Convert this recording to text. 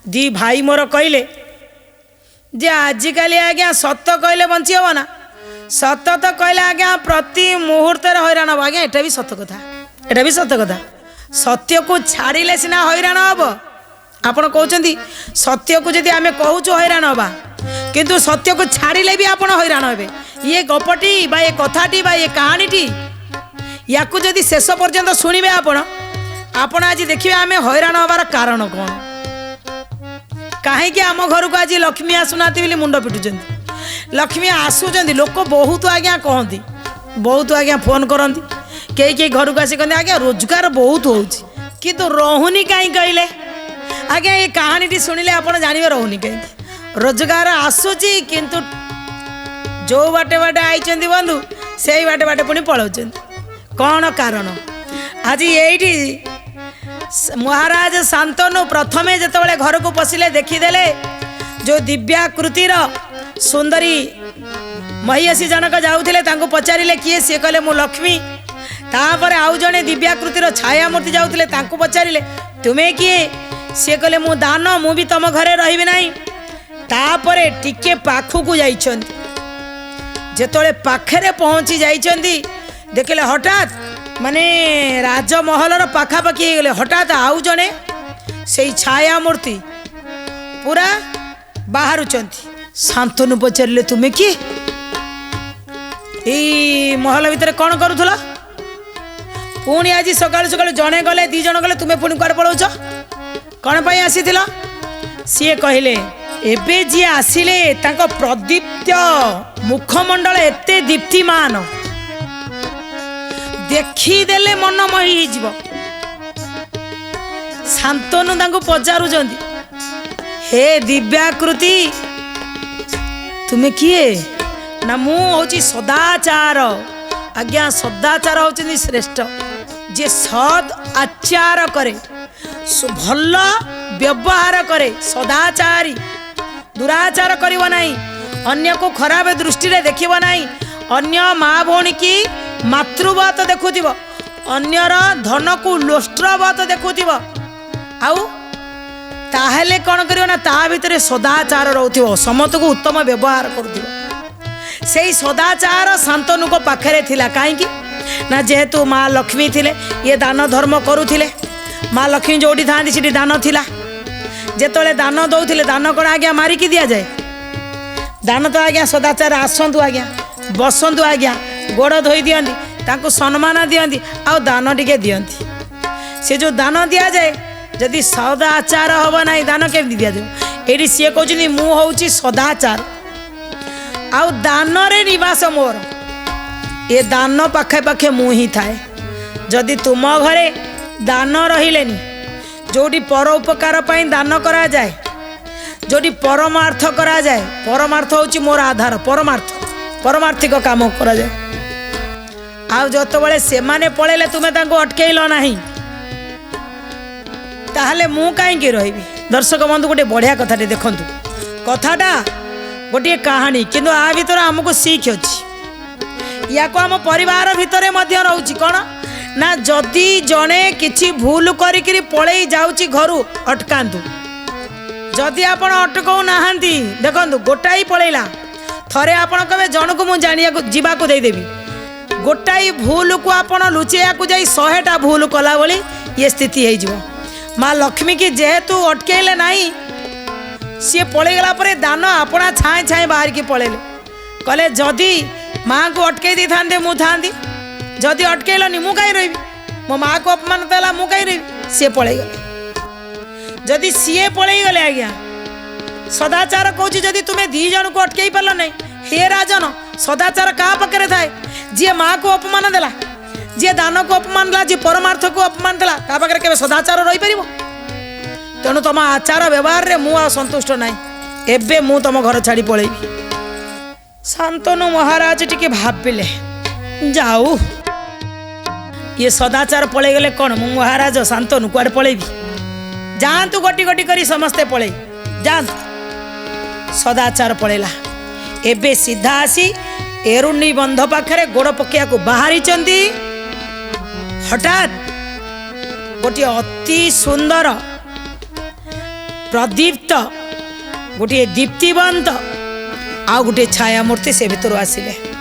दी भाई मोर कहले जे आजिकल आज्ञा सत कहले बंची हम ना सत तो कहले आज्ञा प्रति मुहूर्त हैरान हम आज्ञा एटा भी सत कथा एटा भी सत कथा सत्य को छाड़िले सिना हैरान हम आपण कहते सत्य को जदि आम कहूँ हैरान हवा किंतु सत्य को छाड़िले भी आपण हैरान हे ये गपटी बा ये कथाटी बा ये कहानीटी या जदि शेष पर्यंत शुणवे आपण आज देखिए आम हैरान हबार कारण कौन कहीं आम घर को आज लक्ष्मी आसुना मुंड पिटुं लक्ष्मी आसुच्च लोक बहुत आज्ञा कहती बहुत आज्ञा फोन करती कई घर को आसिक आज्ञा रोजगार बहुत हो रहुनी कहीं कहले आज्ञा ये कहानी शुणिले आप जानवे रहुनी कहीं रोजगार आसूची किंतु जो बाटे बाटे आई बंधु से बाटे बाटे पुणी पलाउं कौन कारण आज ये महाराज शांतनु प्रथमे जिते घर को पशिले देखीदे जो दिव्याकृतिर सुंदरी महिषी जनक जाऊे पचारे किए सी कहले मु लक्ष्मी तापर आउ जड़े दिव्याकृतिर छाया मूर्ति जाऊे पचारे तुम्हें किए सी कहले मु दान मु भी तुम घरे रही ना तापरे टिके पाखु जाइछन्ति जेतोले पाखरे पहुँची जाइछन्ति देखले हठात माने राजमहलर पाखापाखि गले हठात आउ जड़े से छाया मूर्ति पूरा बाहरुचंती शांतनु पचारे तुम्हें किए यही महल भितर कौन करूला पुणी आज सकाल सकाल जड़े गले दी जन गले तुम्हें पुणी कुआड़े पलाउच कौन पाई आसी सी कहले एबे जी आसिले तांको प्रदीप्त मुखमंडल एते दीप्तिमान देखीदेले मन मोही जीव शांतनु तांको पचारुचंती हे दिव्याकृति तुम्हें किए ना मु हूँ सदाचार आज्ञा सदाचार होती श्रेष्ठ जे सद आचार करे भल व्यवहार करे सदाचारी दुराचार करिव नाही अन्य को खराब दृष्टि रे देखिव नाही अन्य माँ भौणी की मातृवत देखुथिव अन्यर धन को लोष्ट्रवत देखुथिव आउ ताहेले कौन करियो ना ता भितर सदाचार रहउथिव समत को उत्तम व्यवहार करुथिव सेही सदाचार शांतनु को पाखरे थिला काहेकि ना जेहेतु माँ लक्ष्मी थिले ये दान धर्म करुथिले माँ लक्ष्मी जोड़ी था दान थिला जेतोले दान दौथिले दान कौन आज्ञा मारिकी दिया जाए दान तो आज्ञा सदाचार आसतु आज्ञा बसतु आज्ञा गोड़ धोई दियंती तांको सम्मान दियंती आ दान टिके दियंती से जो दान दिया जाए जदि सदाचार हम ना दान केमती दि जाए ये सी कहते मु हूँ सदाचार आउ दान रे निवास मोर ये दान पाखे पाखे मु ही थाए जदि तुम घरे दान रहिलेनी जोटी पर उपकार पाई दान करा जाए जोटी परमार्थ करा जाए परमार्थ होची मोर आधार परमार्थ परमार्थिक काम करा जाए आउ जत बळे से माने पळेले तुमे तांको अटकेइलो नाही ताहले मु काईकि रहिबी दर्शक बंधु गोटे बढ़िया कथाटे देखंतु कथाटा गोटे कहानी किंतु आ भीतर आमको सीख अच्छी या को आम परिवार भितर मध्य रहउची कोन ना जदि जने किछि भूल करिकरी पळेई जाउची घरु अटकांतु जदि आपण अटकौ नाहांती देखंतु गोटाई पळेला थरे आपण कबे जन को मु जानिया को जीवा को देई देबी गोटाई भूल को आपण लुचेया को जाई 100टा भूल कला बोली ये स्थिति हे जिवो माँ लक्ष्मी की जेहेतु अटकेले नाई सी पलैगला दान आपना छाए छाए बाहर की पलैले कहले जदि माँ को अटकई दी था मु था जदि अटकैलनी मु कहीं रही मो माँ को अपमान देला मु कहीं रही सी पलैगले जदि सी पलैगले आज्ञा सदाचार कहूँ जदि तुम्हें दी जन को अटकई पार नहीं हे राजन सदाचार क्या पाखे थाए जी माँ को अपमान देला जी दान को अपमान देला जी परमार्थ को अपमान देला ता पाखे केबे सदाचार रही पारिबो तेणु तुम आचार व्यवहार रे मु संतुष्ट नाई एबे मु तुम घर छाड़ी पलैबी शांतनु महाराज टिके भाबिले जाऊ ये सदाचार पलै गले कौन मु महाराज शांतनु कुआडे पलैबी जातु गोटी गोटी करी समस्ते पलै जातु सदाचार पलैला एबे सीधा आसी एरुणी बंध पाखरे गोड़ पकिया को बाहरी चंदी हठात गोटे अति सुंदर प्रदीप्त गोटे दीप्तिवंत आ गोटे छाया मूर्ति से भितर आसिले।